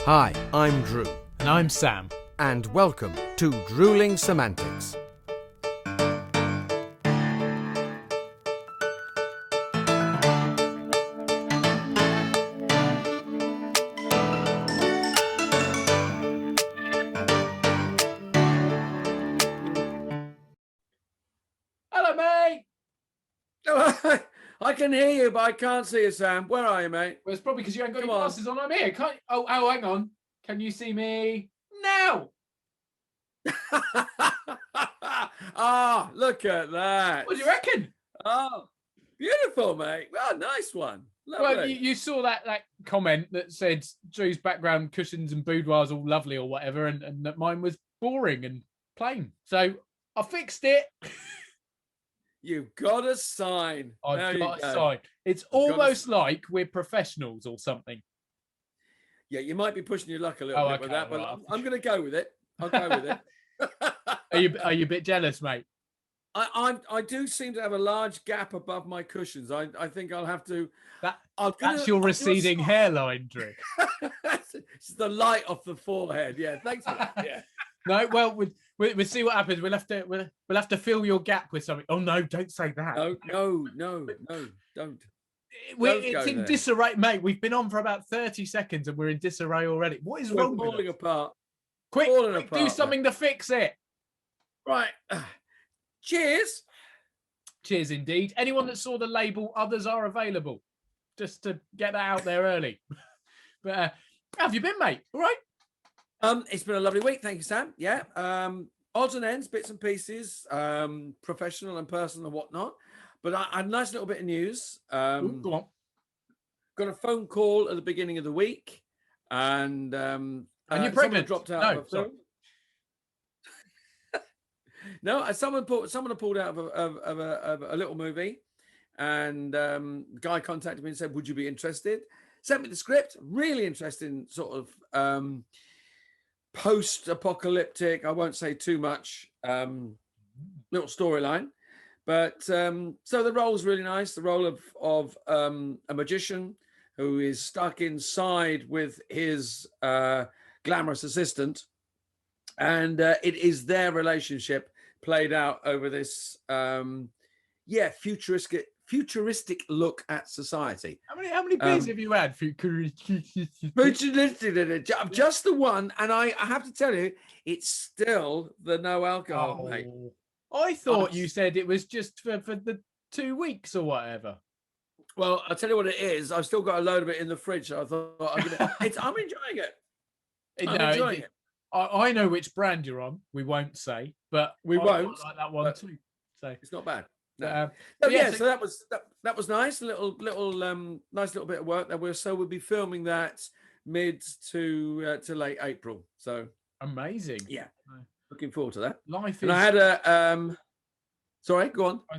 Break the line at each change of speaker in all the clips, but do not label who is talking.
Hi, I'm Drew.
And I'm Sam.
And welcome to Drewling Samantics.
Hello, mate.
I can hear you, but I can't see you, Sam. Where are you, mate?
Well, it's probably because you ain't got
Come
your
on.
glasses on. I'm here. Can't... Oh, hang on. Can you see me now?
Ah, look at that.
What do you reckon?
Oh, beautiful, mate. Oh, nice one. Lovely.
Well, you saw that comment that said Drew's background cushions and boudoirs all lovely or whatever, and that mine was boring and plain. So I fixed it.
You've got a sign.
I've got a sign. It's almost like we're professionals or something.
Yeah, you might be pushing your luck a little bit with that, but right. I'm going to go with it. I'll go with it.
Are you a bit jealous, mate?
I do seem to have a large gap above my cushions. I think I'll have to.
That's your receding hairline, Drew.
It's the light off the forehead. Yeah, thanks for that. Yeah.
No, well, we'll see what happens. We'll have to fill your gap with something. Oh no, don't say that.
No, don't.
It's in disarray, mate. We've been on for about 30 seconds and we're in disarray already. What is wrong with us?
Falling apart.
Quick,
apart,
do something to fix it.
Right. Cheers.
Cheers, indeed. Anyone that saw the label, others are available. Just to get that out there early. But how have you been, mate? All right?
It's been a lovely week. Thank you, Sam. Yeah. Odds and ends, bits and pieces, professional and personal and whatnot. But I had a nice little bit of news.
Ooh, go on.
Got a phone call at the beginning of the week, and
you're pregnant.
Dropped out. No, someone pulled out of a little movie, and the guy contacted me and said, "Would you be interested?" Sent me the script. Really interesting, sort of post-apocalyptic. I won't say too much. Little storyline. But so the role's really nice. The role of a magician who is stuck inside with his glamorous assistant, and it is their relationship played out over this futuristic look at society.
How many beers have you had?
Just the one, and I have to tell you, it's still the no alcohol, mate.
I thought you said it was just for the 2 weeks or whatever.
Well, I'll tell you what it is. I've still got a load of it in the fridge. So I thought I'm enjoying it. Enjoying it.
I know which brand you're on. We won't say, but
we won't
like that one too. So
it's not bad.
No.
So that was nice. A little nice little bit of work. We'll be filming that mid to late April. So
amazing.
Yeah. Looking forward to that.
Life
is. And I had sorry, go on.
I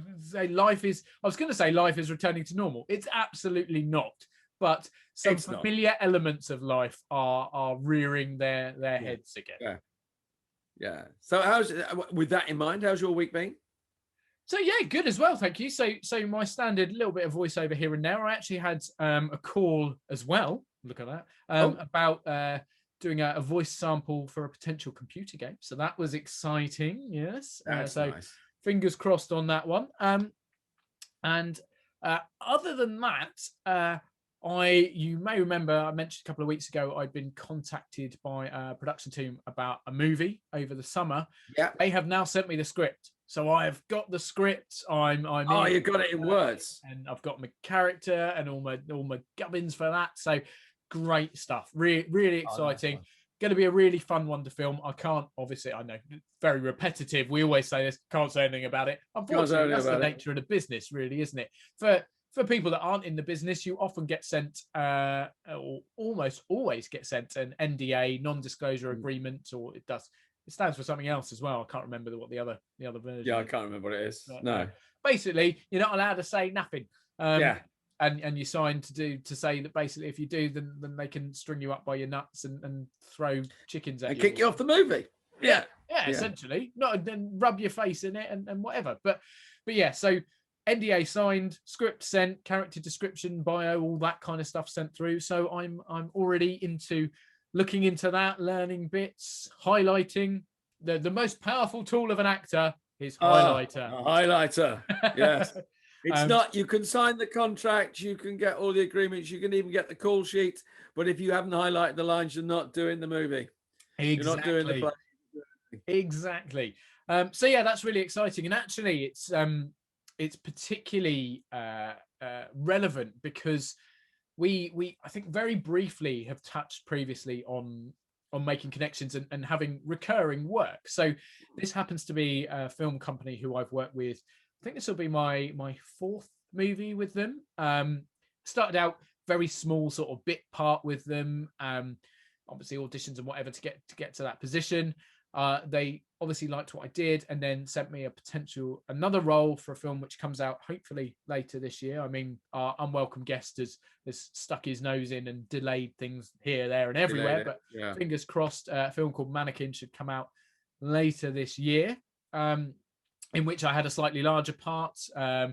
was going to say life is returning to normal. It's absolutely not. But some familiar elements of life are rearing their heads again.
Yeah. So with that in mind, how's your week been?
So yeah, good as well, thank you. So my standard little bit of voiceover here and there. I actually had a call as well. Look at that. About doing a voice sample for a potential computer game. So that was exciting. Yes.
That's nice.
Fingers crossed on that one. And other than that, you may remember I mentioned a couple of weeks ago I'd been contacted by a production team about a movie over the summer.
Yeah.
They have now sent me the script. So I've got the script.
You got it in words.
And I've got my character and all my gubbins for that. So great stuff. Really exciting. Going to be a really fun one to film. I can't, obviously, I know, very repetitive. We always say this, can't say anything about it. Unfortunately, that's the nature of the business, really, isn't it? For people that aren't in the business, you often get sent, or almost always get sent, an NDA, non-disclosure agreement, or it stands for something else as well. I can't remember what the other version.
Yeah, I can't remember what it is.
But,
no.
Basically, you're not allowed to say nothing.
Yeah.
And you sign to say that basically if you do, then they can string you up by your nuts and throw chickens at you.
And kick you off the movie. Yeah,
essentially. Not then rub your face in it and whatever. But yeah, so NDA signed, script sent, character description, bio, all that kind of stuff sent through. So I'm already into looking into that, learning bits, highlighting. The most powerful tool of an actor is highlighter.
A highlighter, yes. It's not, you can sign the contract, you can get all the agreements, you can even get the call sheet, but if you haven't highlighted the lines, you're not doing the movie.
Exactly.
You're not doing the play.
Exactly. So yeah, that's really exciting, and actually, it's particularly relevant because we I think very briefly have touched previously on making connections and having recurring work. So this happens to be a film company who I've worked with. I think this will be my fourth movie with them. Started out very small, sort of bit part with them. Obviously auditions and whatever to get to that position. They obviously liked what I did, and then sent me another role for a film which comes out hopefully later this year. I mean, our unwelcome guest has stuck his nose in and delayed things here, there, and everywhere. But yeah, fingers crossed, a film called Mannequin should come out later this year, in which I had a slightly larger part, a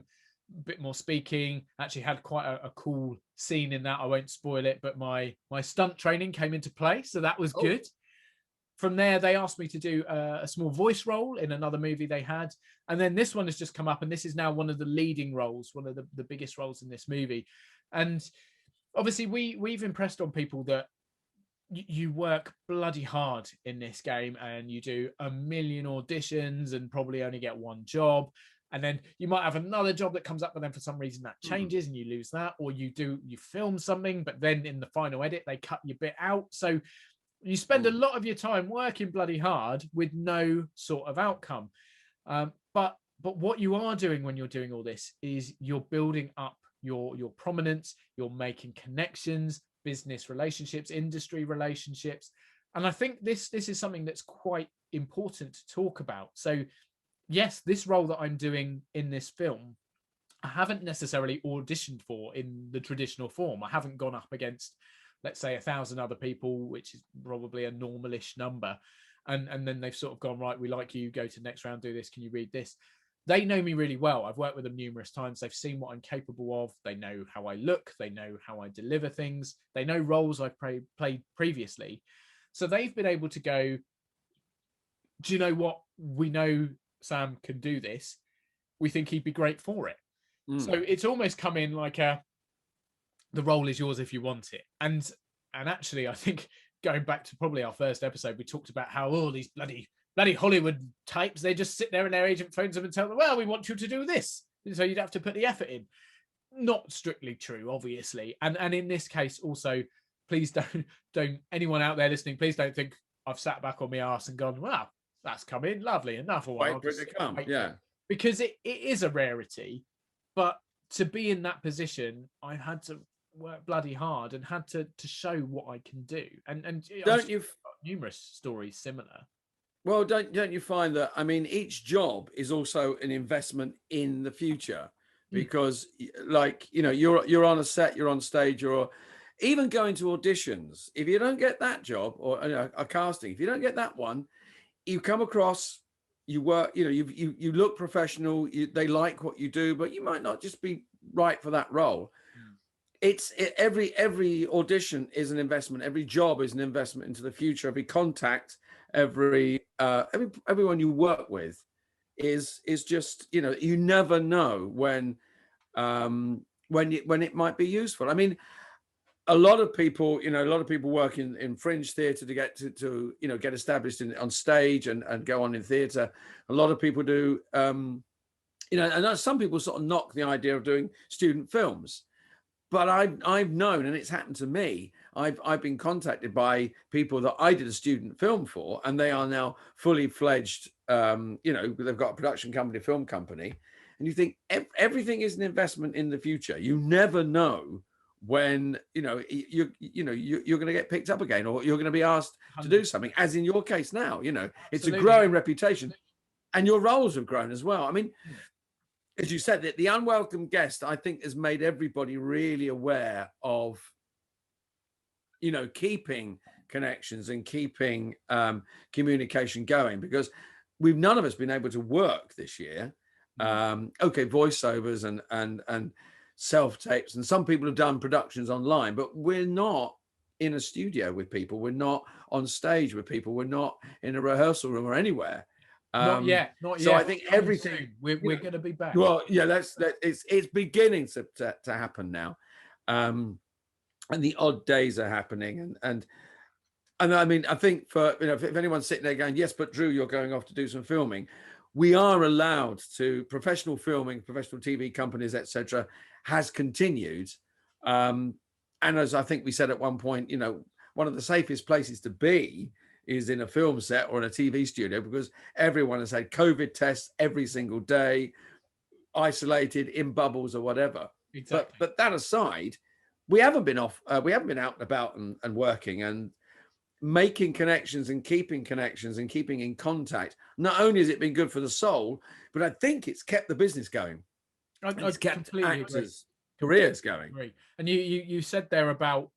bit more speaking. Actually had quite a cool scene in that. I won't spoil it, but my stunt training came into play, so that was good. From there, they asked me to do a small voice role in another movie they had. And then this one has just come up, and this is now one of the leading roles, one of the biggest roles in this movie. And obviously, we've impressed on people that you work bloody hard in this game, and you do a million auditions and probably only get one job. And then you might have another job that comes up, but then for some reason that changes and you lose that. Or you film something, but then in the final edit, they cut your bit out. So you spend a lot of your time working bloody hard with no sort of outcome. But what you are doing when you're doing all this is you're building up your prominence, you're making connections, business relationships, industry relationships. And I think this is something that's quite important to talk about. So yes, this role that I'm doing in this film, I haven't necessarily auditioned for in the traditional form. I haven't gone up against, let's say, 1,000 other people, which is probably a normalish number. And then they've sort of gone, right, we like you, go to next round, do this, can you read this? They know me really well. I've worked with them numerous times. They've seen what I'm capable of. They know how I look. They know how I deliver things. They know roles I've played previously. So they've been able to go, do you know what? We know Sam can do this. We think he'd be great for it. So it's almost come in like the role is yours if you want it. And actually, I think going back to probably our first episode, we talked about how all these bloody Hollywood types, they just sit there and their agent phones them and tell them, well, we want you to do this. So you'd have to put the effort in. Not strictly true, obviously. And in this case also, please don't anyone out there listening, please don't think I've sat back on my arse and gone, well, that's come in, lovely, enough.
Wait for it to come, yeah.
Because it is a rarity, but to be in that position, I had to work bloody hard and had to show what I can do. And don't you numerous stories similar?
Well, don't you find that, I mean, each job is also an investment in the future, because like, you know, you're on a set, you're on stage, you're even going to auditions. If you don't get that job, or a casting, if you don't get that one, you come across, you work, you know, you look professional, they like what you do, but you might not just be right for that role. Every audition is an investment. Every job is an investment into the future. Every contact, everyone you work with is just, you know, you never know when it might be useful. I mean, a lot of people work in fringe theatre to get to you know, get established on stage and go on in theatre. A lot of people do, you know, and some people sort of knock the idea of doing student films. But I've known, and it's happened to me, I've been contacted by people that I did a student film for, and they are now fully fledged, you know, they've got a production company, film company, and you think everything is an investment in the future. You never know when, you know, you're going to get picked up again, or you're going to be asked to do something, as in your case now. You know, it's a growing reputation, and your roles have grown as well. I mean, as you said, that the unwelcome guest, I think, has made everybody really aware of, you know, keeping connections and keeping communication going, because none of us been able to work this year. Okay, voiceovers and self tapes, and some people have done productions online, but we're not in a studio with people. We're not on stage with people. We're not in a rehearsal room or anywhere.
Not yet.
So I think everything
soon. We're going to be back.
Well, yeah, it's beginning to happen now, and the odd days are happening, and I mean, I think for if anyone's sitting there going, yes, but Drew, you're going off to do some filming, we are allowed to. Professional filming, professional TV companies, etc., has continued, and as I think we said at one point, one of the safest places to be is in a film set or in a TV studio, because everyone has had COVID tests every single day, isolated in bubbles or whatever.
Exactly.
But that aside, we haven't been out and about and working and making connections and keeping in contact. Not only has it been good for the soul, but I think it's kept the business going. It's kept actors' careers going.
Agree. And you said there about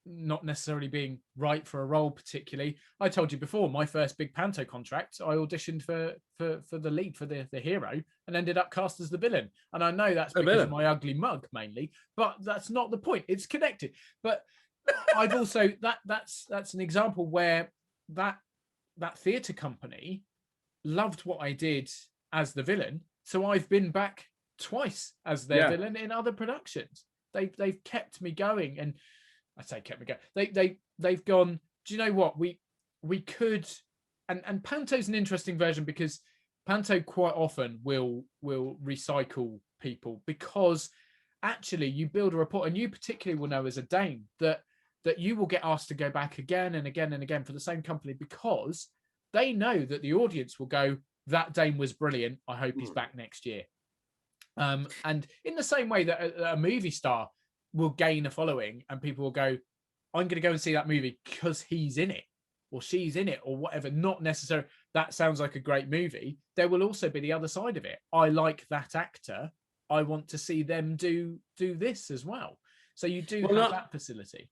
not necessarily being right for a role particularly. I told you before, my first big panto contract, I auditioned for the lead, for the hero, and ended up cast as the villain. And I know that's because of my ugly mug mainly, but that's not the point. It's connected. But I've also that's an example where that theatre company loved what I did as the villain, so I've been back twice as their villain in other productions. They've kept me going, and I say kept me going. They've gone, do you know what, we could, and Panto's an interesting version, because Panto quite often will recycle people, because actually you build a rapport, and you particularly will know as a Dane that you will get asked to go back again and again and again for the same company, because they know that the audience will go, that Dane was brilliant, I hope he's back next year. And in the same way that a movie star will gain a following, and people will go, I'm going to go and see that movie because he's in it or she's in it or whatever, not necessarily that sounds like a great movie. There will also be the other side of it. I like that actor, I want to see them do this as well. So you do have that facility.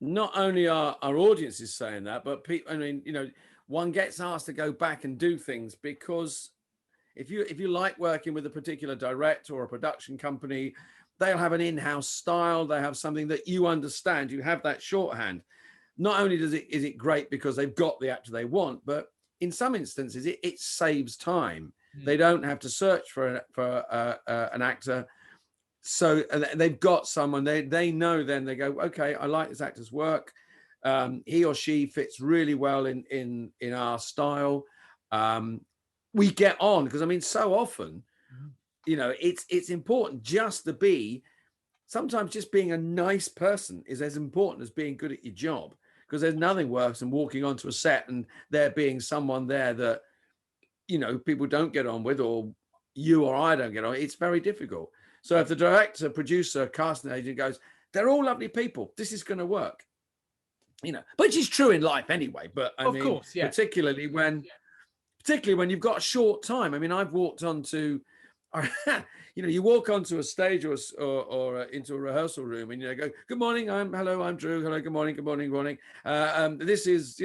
Not only are our audiences saying that, but people, I mean, one gets asked to go back and do things because if you like working with a particular director or a production company, they'll have an in-house style. They have something that you understand. You have that shorthand. Not only is it great because they've got the actor they want, but in some instances it saves time. They don't have to search for an actor. So they've got someone they know. Then they go, okay, I like this actor's work. He or she fits really well in our style. We get on, because I mean, so often, it's important just to be. Sometimes just being a nice person is as important as being good at your job, because there's nothing worse than walking onto a set and there being someone there that people don't get on with, or you or I don't get on. It's very difficult. So if the director, producer, casting agent goes, they're all lovely people, this is going to work, which is true in life anyway. But I mean, course, yeah. particularly when you've got a short time. I mean, I've walked onto, you walk onto a stage or into a rehearsal room, and go, good morning, I'm Drew. Hello, good morning. This is,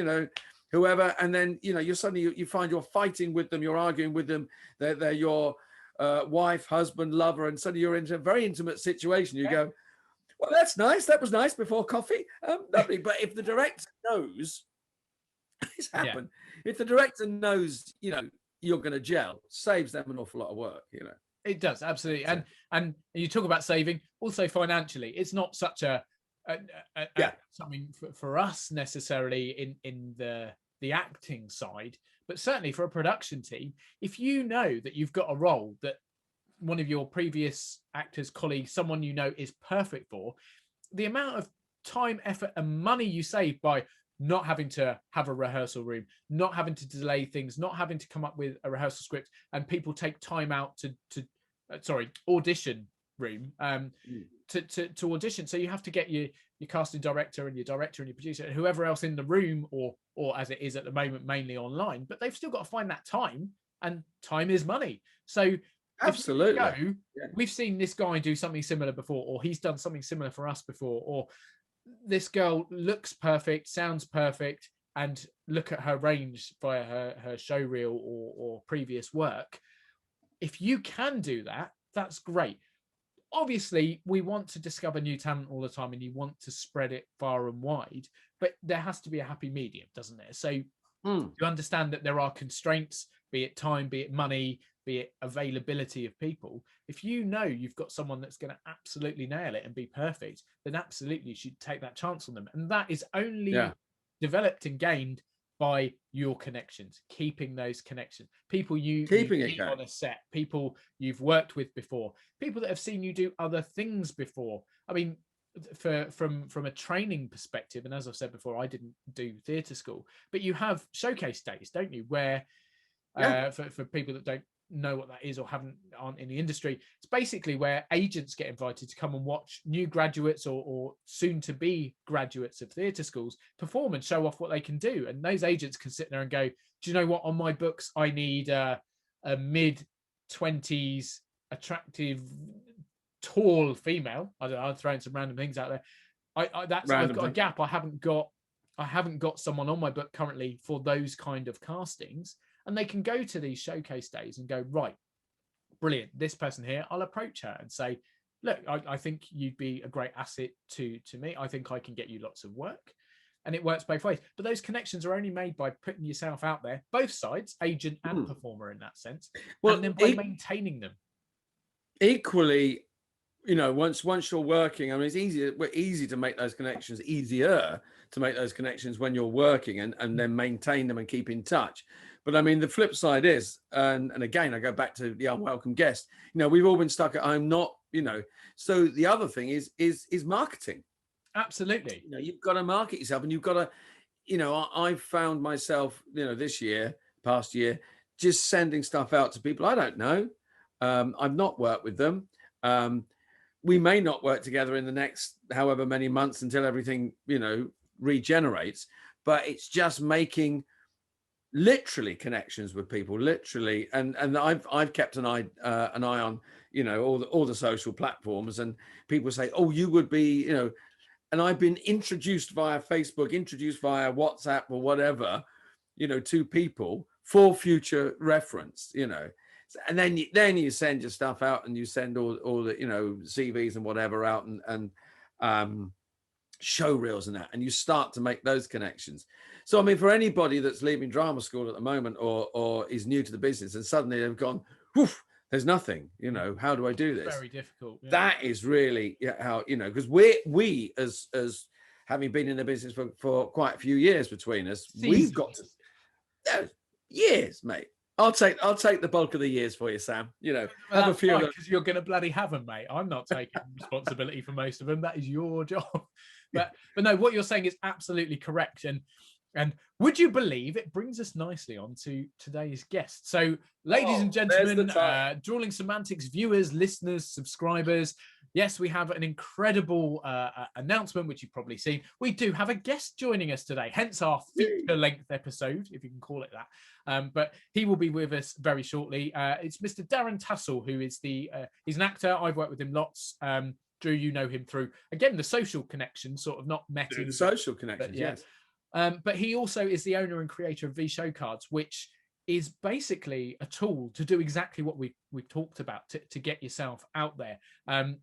whoever, and then you're suddenly you find you're fighting with them, you're arguing with them, they're your wife, husband, lover, and suddenly you're into a very intimate situation. You go, well, that's nice. That was nice before coffee. Lovely. But if the director knows, it's happened. Yeah. If the director knows, you're going to gel, saves them an awful lot of work.
It does, absolutely. And you talk about saving, also financially. It's not such a something for us necessarily in the acting side, but certainly for a production team, if you know that you've got a role that one of your previous actors, colleagues, someone is perfect for, the amount of time, effort, and money you save by not having to have a rehearsal room, not having to delay things, not having to come up with a rehearsal script, and people take time out to audition room to audition. So you have to get your casting director and your director and your producer and whoever else in the room, or as it is at the moment, mainly online, but they've still got to find that time, and time is money. So
absolutely,
we've seen this guy do something similar before, or he's done something similar for us before, or this girl looks perfect, sounds perfect, and look at her range via her show reel or previous work. If you can do that, that's great. obviously we want to discover new talent all the time, and you want to spread it far and wide, but there has to be a happy medium, doesn't there? So you understand that there are constraints, be it time, be it money, be it availability of people. If you know you've got someone that's going to absolutely nail it and be perfect, then absolutely you should take that chance on them. And that is only developed and gained by your connections, keeping those connections, people you meet on a set, people you've worked with before, people that have seen you do other things before. I mean, from a training perspective, and as I've said before, I didn't do theatre school, but you have showcase days, don't you, where for people that don't know what that is or aren't in the industry, it's basically where agents get invited to come and watch new graduates or soon to be graduates of theatre schools perform and show off what they can do. And those agents can sit there and go, do you know what, on my books I need a mid-20s attractive tall female. I don't know, I'm throwing some random things out there. I've got a gap. I haven't got someone on my book currently for those kind of castings. And they can go to these showcase days and go, right, brilliant, this person here, I'll approach her and say, look, I think you'd be a great asset to me. I think I can get you lots of work. And it works both ways. But those connections are only made by putting yourself out there, both sides, agent and performer in that sense, and then by maintaining them.
Equally, you know, once you're working, I mean, we're easy to make those connections, easier to make those connections when you're working and then maintain them and keep in touch. But I mean, the flip side is, and again, I go back to the unwelcome guest, you know, we've all been stuck at home, not, you know, so the other thing is marketing.
Absolutely.
You know, you've got to market yourself, and you've got to, you know, I've found myself, you know, past year, just sending stuff out to people I don't know. I've not worked with them. We may not work together in the next however many months until everything, you know, regenerates, but it's just making literally connections with people, literally. And I've kept an eye on, you know, all the social platforms, and people say, oh, you would be, you know, and I've been introduced via Facebook, introduced via WhatsApp or whatever, you know, to people for future reference, you know. And then you send your stuff out, and you send all the, you know, CVs and whatever out, and show reels and that, and you start to make those connections. So I mean, for anybody that's leaving drama school at the moment or is new to the business, and suddenly they've gone, woof, there's nothing, you know, how do I do this?
Very difficult. Yeah.
That is really how, you know, because we as having been in the business for quite a few years between us, we've got to years, mate. I'll take the bulk of the years for you, Sam. You know,
have a few because you're going to bloody have them, mate. I'm not taking responsibility for most of them. That is your job. But no, what you're saying is absolutely correct. And would you believe it brings us nicely on to today's guest. So, ladies and gentlemen, Drewling Samantics viewers, listeners, subscribers, yes, we have an incredible announcement, which you've probably seen. We do have a guest joining us today, hence our feature-length episode, if you can call it that. But he will be with us very shortly. It's Mr. Darren Tassell, who is he's an actor. I've worked with him lots. Drew, you know him through, again, the social connection, sort of not met in
social connections, yes.
But he also is the owner and creator of V Show Cards, which is basically a tool to do exactly what we've talked about, to get yourself out there.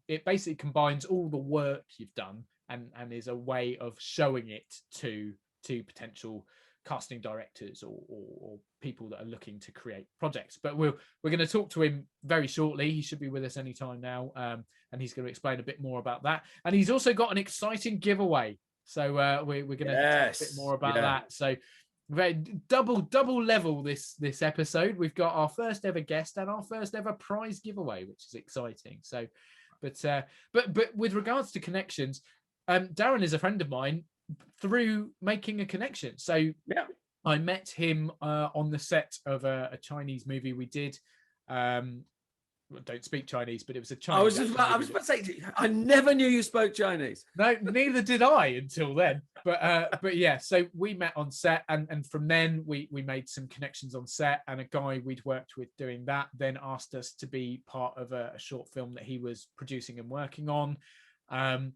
It basically combines all the work you've done and is a way of showing it to potential casting directors or people that are looking to create projects. But we're going to talk to him very shortly. He should be with us anytime now, and he's going to explain a bit more about that. And he's also got an exciting giveaway. So we're going to talk a bit more about that. So very double level this episode. We've got our first ever guest and our first ever prize giveaway, which is exciting. So, but with regards to connections, Darren is a friend of mine through making a connection. So I met him on the set of a Chinese movie we did. I don't speak Chinese, but it was a Chinese.
I was about to say, I never knew you spoke Chinese.
No, neither did I until then. But yeah, so we met on set, and from then we made some connections on set. And a guy we'd worked with doing that then asked us to be part of a short film that he was producing and working on. And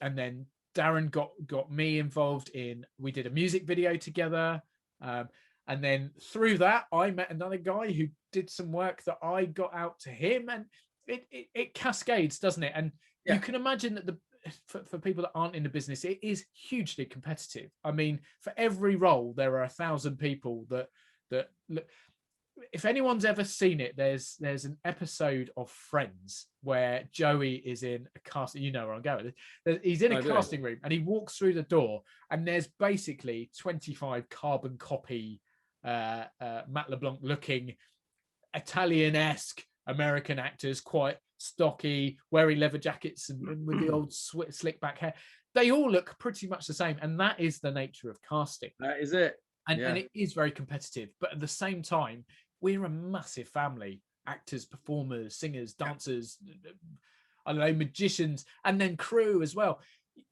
then Darren got me involved in. We did a music video together. And then through that, I met another guy who did some work that I got out to him. And it cascades, doesn't it? And
Yeah.
you can imagine that for people that aren't in the business, it is hugely competitive. I mean, for every role, there are 1,000 people that look. If anyone's ever seen it, there's an episode of Friends where Joey is in a casting. You know where I'm going. He's in a casting room and he walks through the door, and there's basically 25 carbon copy Matt LeBlanc looking Italian-esque American actors, quite stocky, wearing leather jackets and with the old slick back hair. They all look pretty much the same, and that is the nature of casting.
That is it.
And it is very competitive, but at the same time, we're a massive family: actors, performers, singers, dancers, I don't know, magicians, and then crew as well.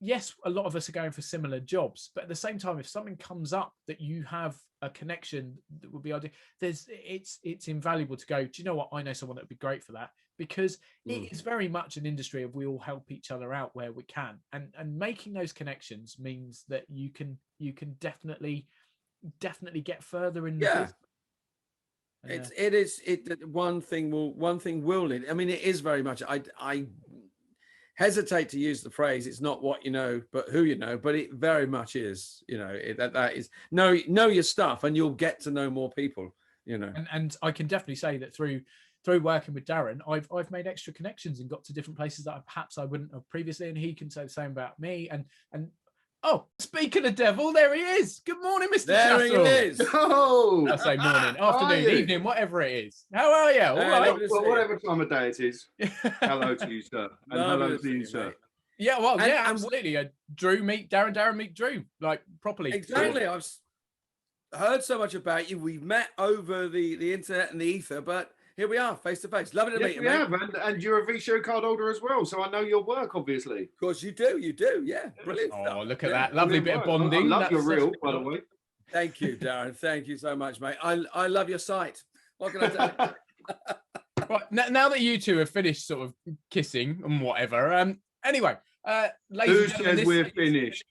Yes, a lot of us are going for similar jobs, but at the same time, if something comes up that you have a connection that would be ideal, it's invaluable to go, do you know what, I know someone that would be great for that, because it is very much an industry of we all help each other out where we can, and making those connections means that you can definitely get further in the business.
One thing will lead. I mean, it is very much. I hesitate to use the phrase "it's not what you know, but who you know," but it very much is. You know, that is know your stuff, and you'll get to know more people. You know,
and I can definitely say that through working with Darren, I've made extra connections and got to different places that perhaps I wouldn't have previously, and he can say the same about me. And oh, speaking of devil, there he is. Good morning, Mr.
There
Castle.
he is.
Oh,
I say morning, afternoon, evening, whatever it is. How are you? All right.
Well, whatever time of day it is. Hello to you, sir. And hello to you, sir.
Yeah, well, absolutely. Drew meet Darren, Darren meet Drew, like properly.
Exactly. I've heard so much about you. We've met over the internet and the ether, but here we are, face to face. Lovely to meet you, mate.
Have, and you're a V-Show card holder as well, so I know your work, obviously.
Of course you do, yeah. Brilliant stuff.
Oh, look at that. Lovely bit of bonding.
I love your reel, by the way.
Thank you, Darren. Thank you so much, mate. I love your site. What can I tell you?
Right, now that you two have finished sort of kissing and whatever, anyway, ladies and gentlemen,
we're finished?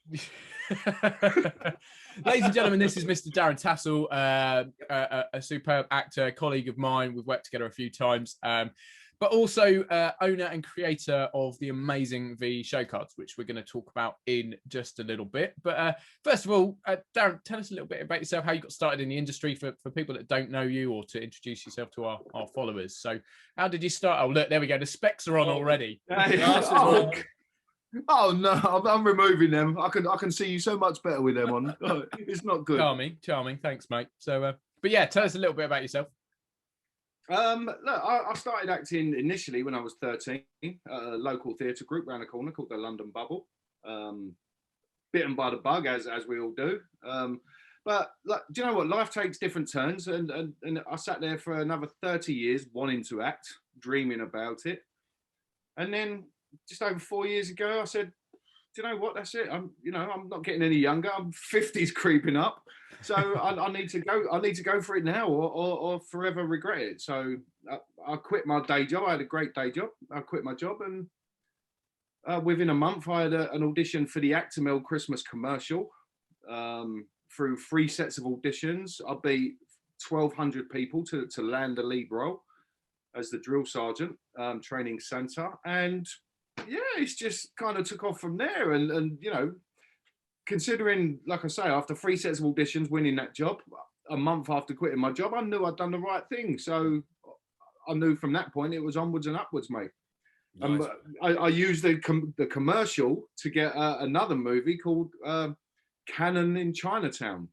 Ladies and gentlemen, this is Mr. Darren Tassel, a superb actor, colleague of mine. We've worked together a fefew times, but also owner and creator of the amazing V show cards, which we're going to talk about in just a little bit. But first of all, Darren, tell us a little bit about yourself, how you got started in the industry for people that don't know you, or to introduce yourself to our followers. So how did you start? Oh, look, there we go. The specs are on already.
Oh no, I'm removing them. I can see you so much better with them on. It's not good.
Charming. Thanks, mate. So, but yeah, tell us a little bit about yourself.
Look, I started acting initially when I was 13. A local theatre group around the corner called the London Bubble. Bitten by the bug, as we all do. But like, do you know what? Life takes different turns, and I sat there for another 30 years wanting to act, dreaming about it, and then just over 4 years ago, I said, do you know what? That's it. I'm not getting any younger. I'm 50s creeping up. So I need to go. I need to go for it now, or forever regret it. So I quit my day job. I had a great day job. I quit my job, and within a month, I had an audition for the Actimel Christmas commercial. Through 3 sets of auditions, I beat 1,200 people to land the lead role as the drill sergeant, training centre, and yeah, it's just kind of took off from there. And you know, considering, like I say, after 3 sets of auditions, winning that job, a month after quitting my job, I knew I'd done the right thing. So I knew from that point it was onwards and upwards, mate. Nice. I used the commercial to get another movie called Cannon in Chinatown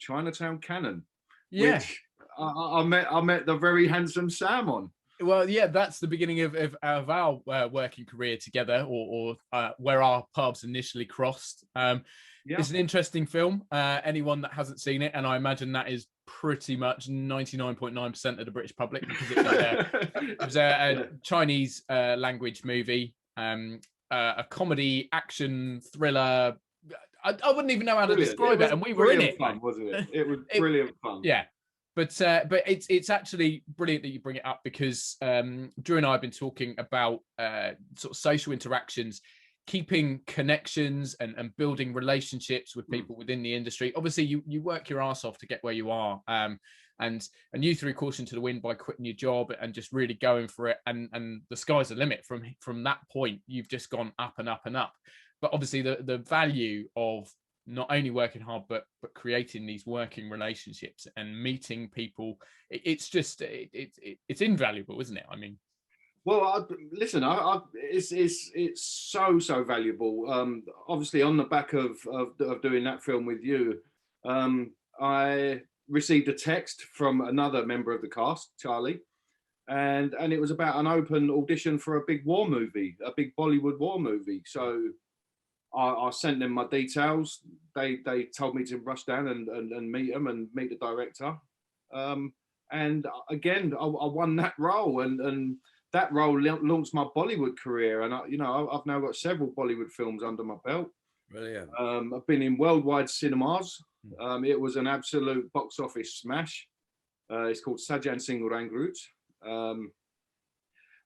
Cannon.
Yeah,
which I met the very handsome Sam on.
Well, yeah, that's the beginning of our working career together, or where our paths initially crossed. It's an interesting film. Anyone that hasn't seen it, and I imagine that is pretty much 99.9% of the British public, because it was a Chinese language movie, a comedy, action, thriller. I wouldn't even know how to describe it, and we were in it.
Fun, wasn't it? It was brilliant fun.
Yeah. But it's actually brilliant that you bring it up, because Drew and I have been talking about sort of social interactions, keeping connections and building relationships with people within the industry. Obviously, you work your ass off to get where you are. and you threw caution to the wind by quitting your job and just really going for it, and the sky's the limit. From that point, you've just gone up and up and up. But obviously the value of not only working hard but creating these working relationships and meeting people, it's invaluable, isn't it? I mean,
well, listen, it's so valuable. Obviously, on the back of doing that film with you, I received a text from another member of the cast, Charlie, and it was about an open audition for a big war movie, a big Bollywood war movie. So I sent them my details. They told me to rush down and meet them and meet the director. And again, I won that role, and that role launched my Bollywood career. And I've now got several Bollywood films under my belt.
Brilliant.
I've been in worldwide cinemas. It was an absolute box office smash. It's called Sajan Singh Rangroot.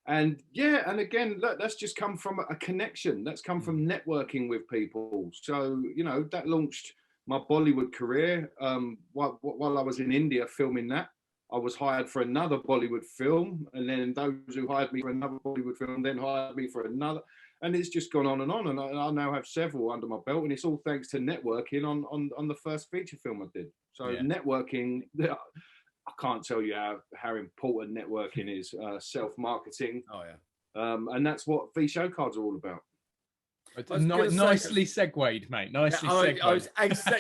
And again, look, that's just come from a connection. That's come from networking with people. So, that launched my Bollywood career. While I was in India filming that, I was hired for another Bollywood film. And then those who hired me for another Bollywood film then hired me for another. And it's just gone on. And I now have several under my belt. And it's all thanks to networking on the first feature film I did. So networking, I can't tell you how important networking is, self-marketing.
Oh, yeah.
And that's what V Show Cards are all about.
Nicely segued, mate. Nicely segued.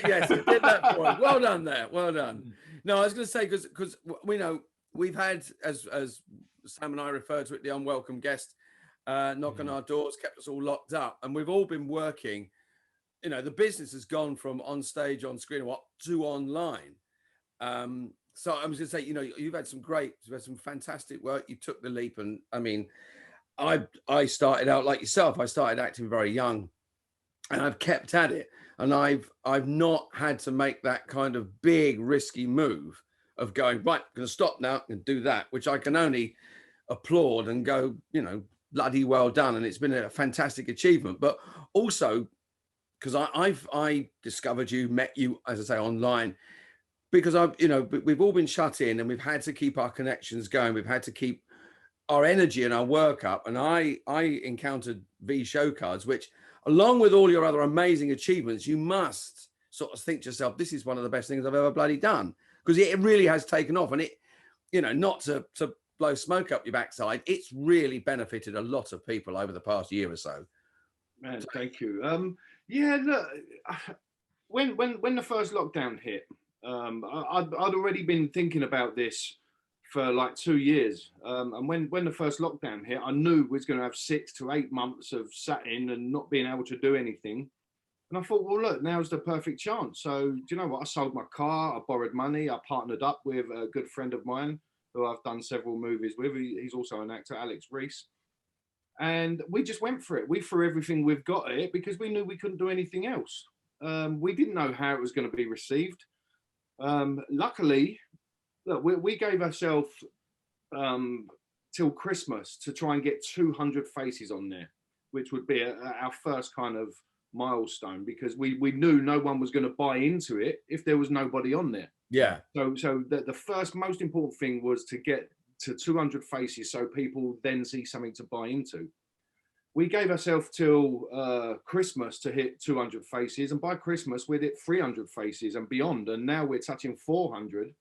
Yes, you did that for us. Well done there. Well done. No, I was going to say, because we know we've had, as Sam and I refer to it, the unwelcome guest knock on our doors, kept us all locked up. And we've all been working. The business has gone from on stage, on screen, to online. So I was going to say, you've had some fantastic work. You took the leap. And I mean, I started out like yourself. I started acting very young and I've kept at it. And I've not had to make that kind of big risky move of going, right, I'm going to stop now and do that, which I can only applaud and go, bloody well done. And it's been a fantastic achievement. But also, because I discovered you, met you, as I say, online, because we've all been shut in and we've had to keep our connections going. We've had to keep our energy and our work up. And I encountered V Show Cards, which, along with all your other amazing achievements, you must sort of think to yourself, this is one of the best things I've ever bloody done, because it really has taken off. And it, not to blow smoke up your backside, it's really benefited a lot of people over the past year or so.
Man, thank you. Look, when the first lockdown hit, I'd already been thinking about this for like 2 years. And when the first lockdown hit, I knew we was going to have 6 to 8 months of sat in and not being able to do anything. And I thought, well, look, now's the perfect chance. So do you know what? I sold my car, I borrowed money, I partnered up with a good friend of mine who I've done several movies with. He's also an actor, Alex Reese. And we just went for it. We threw everything we've got at it because we knew we couldn't do anything else. We didn't know how it was going to be received. Luckily, look, we gave ourselves till Christmas to try and get 200 faces on there, which would be our first kind of milestone, because we knew no one was going to buy into it if there was nobody on there.
Yeah.
So the first most important thing was to get to 200 faces so people then see something to buy into. We gave ourselves till Christmas to hit 200 faces, and by Christmas we'd hit 300 faces and beyond, and now we're touching 400.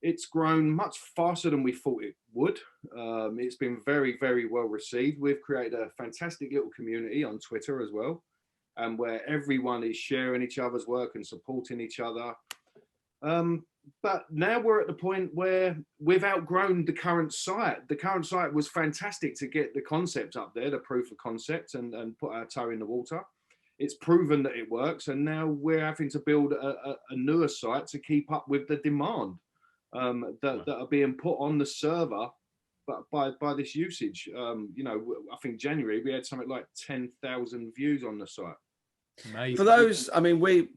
It's grown much faster than we thought it would. It's been very, very well received. We've created a fantastic little community on Twitter as well, and where everyone is sharing each other's work and supporting each other. But now we're at the point where we've outgrown the current site. The current site was fantastic to get the concept up there, the proof of concept, and put our toe in the water. It's proven that it works, and now we're having to build a newer site to keep up with the demand that are being put on the server, but by this usage. I think January we had something like 10,000 views on the site.
Amazing.
For those, I mean, we're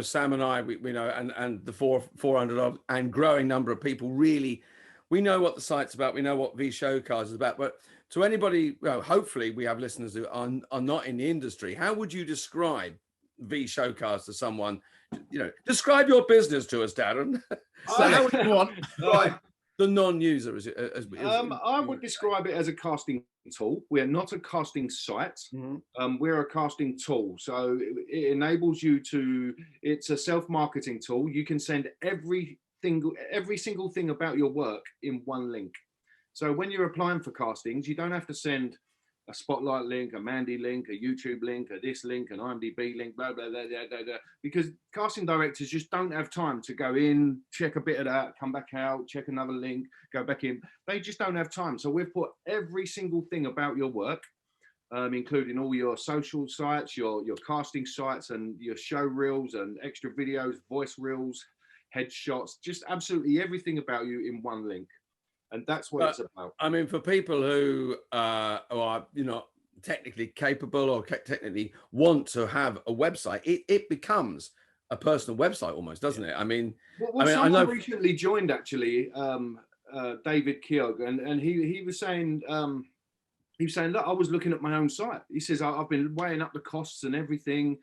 Sam and I, we know, and the 400 and growing number of people, really, we know what the site's about. We know what V Show Cards is about. But to anybody, well, hopefully we have listeners who are not in the industry. How would you describe V Show Cards to someone describe your business to us, Darren.
So how would you want?
Right. The non-user
I would describe it as a casting tool. We're not a casting site. We're a casting tool. So it enables you to. It's a self-marketing tool. You can send every single thing about your work in one link. So when you're applying for castings, you don't have to send a Spotlight link, a Mandy link, a YouTube link, a this link, an IMDb link, blah, blah, blah, blah, blah, blah. Because casting directors just don't have time to go in, check a bit of that, come back out, check another link, go back in. They just don't have time. So we've put every single thing about your work, including all your social sites, your casting sites and your show reels and extra videos, voice reels, headshots, just absolutely everything about you in one link. And that's what it's about. I
mean, for people who are technically capable or technically want to have a website, it becomes a personal website almost, doesn't it? I mean,
I know recently joined actually, David Keogh, and he was saying, look, I was looking at my own site. He says, I've been weighing up the costs and everything.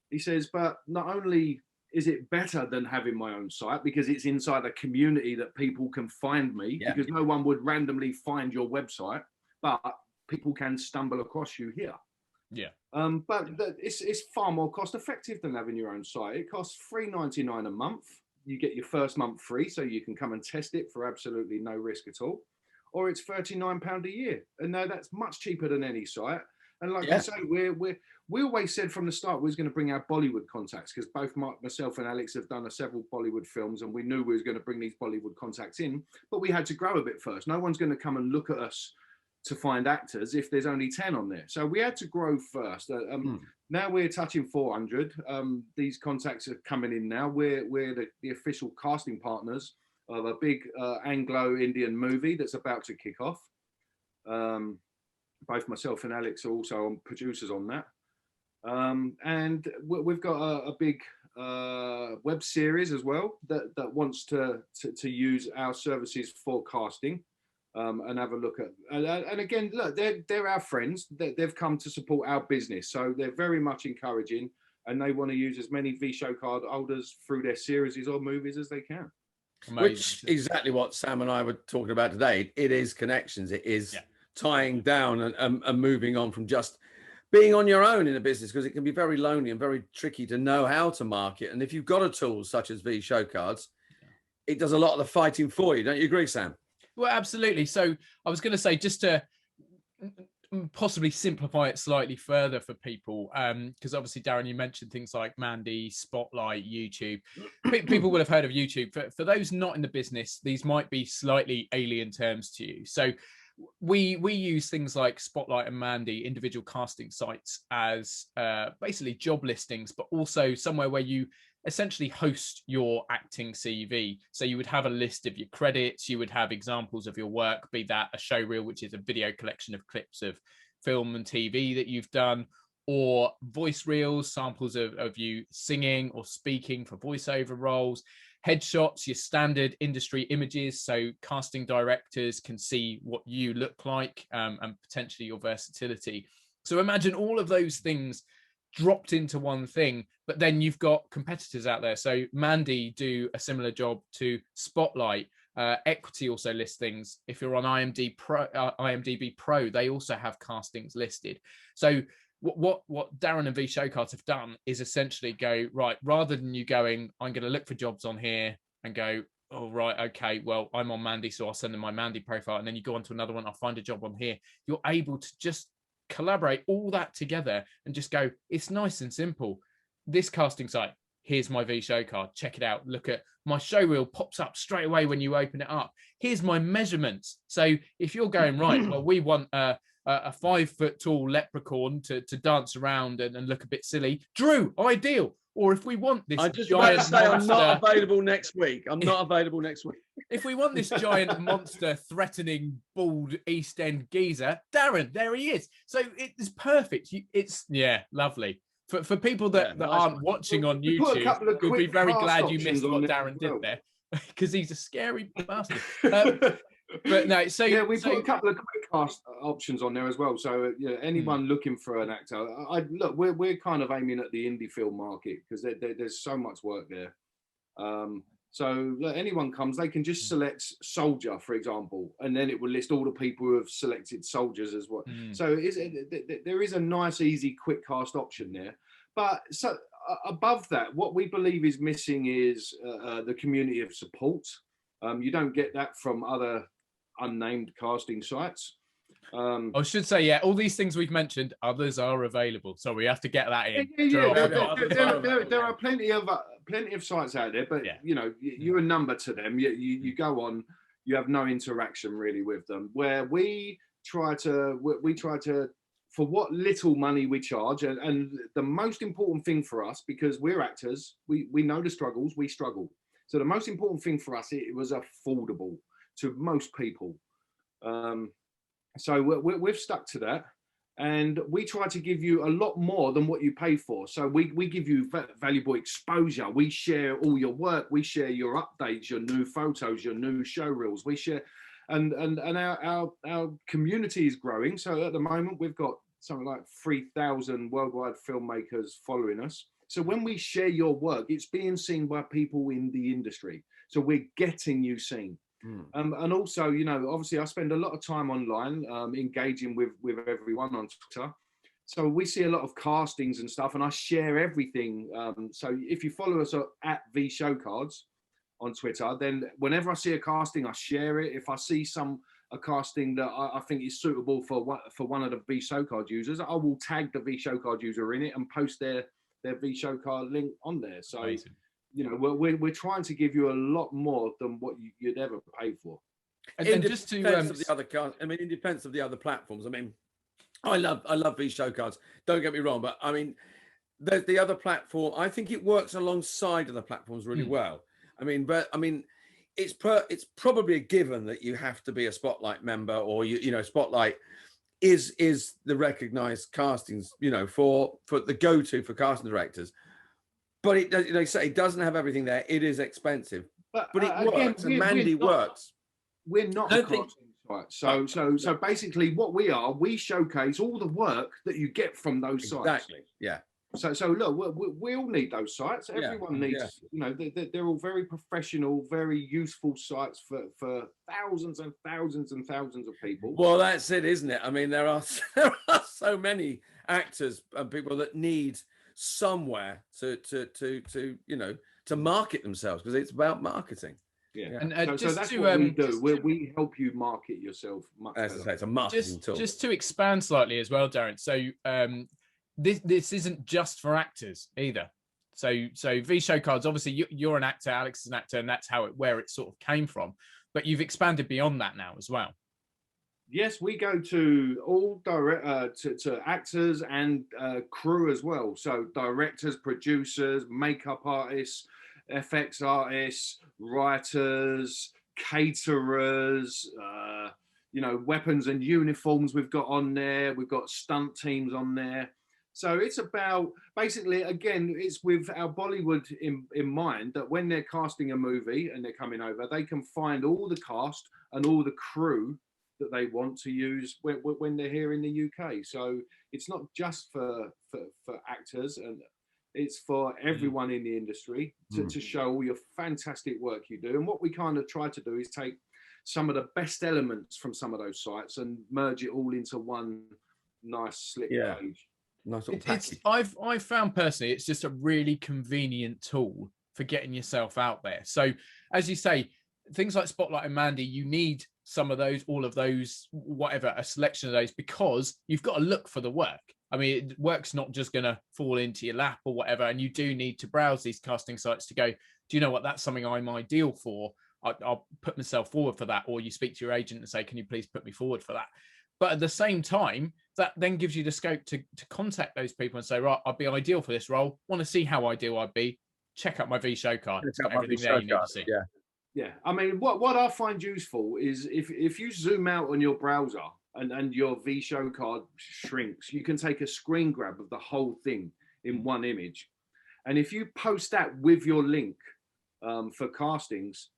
He says, but not only is it better than having my own site because it's inside a community that people can find me, because no one would randomly find your website, but people can stumble across you here. It's far more cost effective than having your own site. It costs $3.99 a month. You get your first month free, so you can come and test it for absolutely no risk at all. Or it's £39 a year, and no, that's much cheaper than any site. And like you say, we always said from the start we was going to bring our Bollywood contacts, because both myself and Alex have done several Bollywood films, and we knew we was going to bring these Bollywood contacts in, but we had to grow a bit first. No one's going to come and look at us to find actors if there's only 10 on there. So we had to grow first. Now we're touching 400. These contacts are coming in now. We're the official casting partners of a big Anglo-Indian movie that's about to kick off. Both myself and Alex are also producers on that. And we've got a big web series as well that wants to use our services for casting, and have a look at. And again, look, they're our friends. They've come to support our business, so they're very much encouraging, and they want to use as many V-Show card holders through their series or movies as they can.
Amazing. Which exactly what Sam and I were talking about today. It is connections. It is tying down and moving on from just being on your own in a business, because it can be very lonely and very tricky to know how to market. And if you've got a tool such as V-Show cards, it does a lot of the fighting for you. Don't you agree, Sam?
Well, absolutely. So I was going to say, just to possibly simplify it slightly further for people, because obviously, Darren, you mentioned things like Mandy, Spotlight, YouTube. People will have heard of YouTube. For those not in the business, these might be slightly alien terms to you. So we use things like Spotlight and Mandy, individual casting sites, as basically job listings, but also somewhere where you essentially host your acting CV. So you would have a list of your credits, you would have examples of your work, be that a show reel, which is a video collection of clips of film and TV that you've done, or voice reels, samples of you singing or speaking for voiceover roles, headshots, your standard industry images, so casting directors can see what you look like, and potentially your versatility. So imagine all of those things dropped into one thing, but then you've got competitors out there. So Mandy do a similar job to Spotlight. Equity also lists things. If you're on IMDb Pro, they also have castings listed. So what Darren and V-Show cards have done is essentially go, right, rather than you going, I'm going to look for jobs on here and go, oh, right, okay, well, I'm on Mandy, so I'll send them my Mandy profile. And then you go on to another one, I'll find a job on here. You're able to just collaborate all that together and just go, it's nice and simple. This casting site, here's my V-Show card, check it out. Look at my show reel, pops up straight away when you open it up. Here's my measurements. So if you're going, right, well, we want a 5 foot tall leprechaun to dance around and look a bit silly, Drew, ideal. Or if we want this giant monster,
I'm not available next week. I'm not available next week.
If we want this giant monster threatening bald East End geezer, Darren, there he is. So it's perfect. It's lovely. For people that aren't watching on YouTube, you'll be very glad you missed what Darren did there, because he's a scary bastard. But no, so
yeah, we've got a couple of quick cast options on there as well. So anyone looking for an actor, look, we're kind of aiming at the indie film market because there's so much work there. So look, anyone comes, they can just select soldier, for example, and then it will list all the people who have selected soldiers as well. So there is a nice, easy, quick cast option there. But so above that, what we believe is missing is the community of support. You don't get that from other unnamed casting sites.
I should say, yeah, all these things we've mentioned, others are available, so we have to get that in.
There are plenty of sites out there, but you're a number to them. You go on, you have no interaction really with them. Where we try to, for what little money we charge, and the most important thing for us, because we're actors, we know the struggles, we struggle. So the most important thing for us, it was affordable to most people. So we've stuck to that, and we try to give you a lot more than what you pay for. So we give you valuable exposure. We share all your work. We share your updates, your new photos, your new show reels. We share, and our community is growing. So at the moment, we've got something like 3,000 worldwide filmmakers following us. So when we share your work, it's being seen by people in the industry. So we're getting you seen. And also, obviously I spend a lot of time online engaging with everyone on Twitter. So we see a lot of castings and stuff, and I share everything. So if you follow us at VShowcards on Twitter, then whenever I see a casting, I share it. If I see a casting that I think is suitable for one of the VShowcard users, I will tag the VShowcard user in it and post their VShowcard link on there. So amazing. We're trying to give you a lot more than what you'd ever pay for.
And just to in defense of the other platforms, I mean, I love VShowcards. Don't get me wrong, but I mean, the other platform, I think it works alongside of the platforms really well. It's probably a given that you have to be a Spotlight member, or Spotlight is the recognized castings, for the go-to for casting directors. But it doesn't have everything there. It is expensive, but it works. And Mandy works.
We're not a casting site. So basically, what we showcase all the work that you get from those sites.
Exactly. Yeah.
So look, we all need those sites. Everyone needs. They're all very professional, very useful sites for thousands and thousands and thousands of people.
Well, that's it, isn't it? I mean, there are so many actors and people that need somewhere to market themselves, because it's about marketing.
And so that's what we do. We help you market yourself.
As I say, it's a marketing tool.
Just to expand slightly as well, Darren. So this isn't just for actors either. So VShowcards, obviously you're an actor, Alex is an actor, and that's where it sort of came from. But you've expanded beyond that now as well.
Yes, we go to all to actors and crew as well. So directors, producers, makeup artists, FX artists, writers, caterers, weapons and uniforms we've got on there. We've got stunt teams on there. So it's about, basically, again, it's with our Bollywood in mind, that when they're casting a movie and they're coming over, they can find all the cast and all the crew that they want to use when they're here in the UK. So it's not just for actors, and it's for everyone in the industry to show all your fantastic work you do. And what we kind of try to do is take some of the best elements from some of those sites and merge it all into one nice slick page.
Nice little package.
I've found personally, it's just a really convenient tool for getting yourself out there. So as you say, things like Spotlight and Mandy, you need some of those, all of those, whatever, a selection of those, because you've got to look for the work. I mean, work's not just going to fall into your lap or whatever, and you do need to browse these casting sites to go, do you know what, that's something I'm ideal for. I'll put myself forward for that. Or you speak to your agent and say, can you please put me forward for that? But at the same time, that then gives you the scope to contact those people and say, right, I'd be ideal for this role. Want to see how ideal I'd be? Check out my VShowcard. Everything there you need to see.
Yeah. I mean, what I find useful is if you zoom out on your browser and your VShowcard shrinks, you can take a screen grab of the whole thing in one image. And if you post that with your link for castings,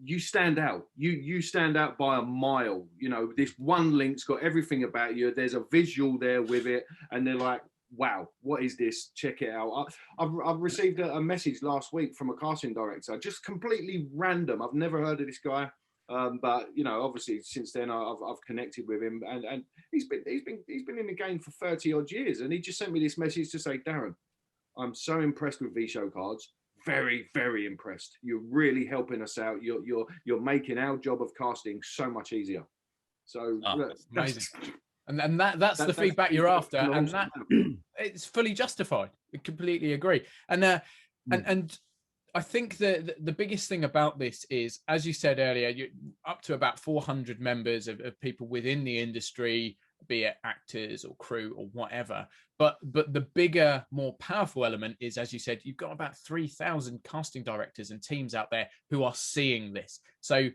you stand out. You stand out by a mile. You know, this one link's got everything about you. There's a visual there with it, and they're like, wow, what is this? Check it out. I've received a message last week from a casting director, just completely random. I've never heard of this guy, but you know, obviously since then I've connected with him, and he's been in the game for 30 odd years, and he just sent me this message to say, Darren, I'm so impressed with V-Show cards. Very, very impressed. You're really helping us out. You're making our job of casting so much easier. So look,
amazing. And that's the feedback you're after, and that it's fully justified. I completely agree. And I think the biggest thing about this is, as you said earlier, you're up to about 400 members of people within the industry, be it actors or crew or whatever. But the bigger, more powerful element is, as you said, you've got about 3,000 casting directors and teams out there who are seeing this. So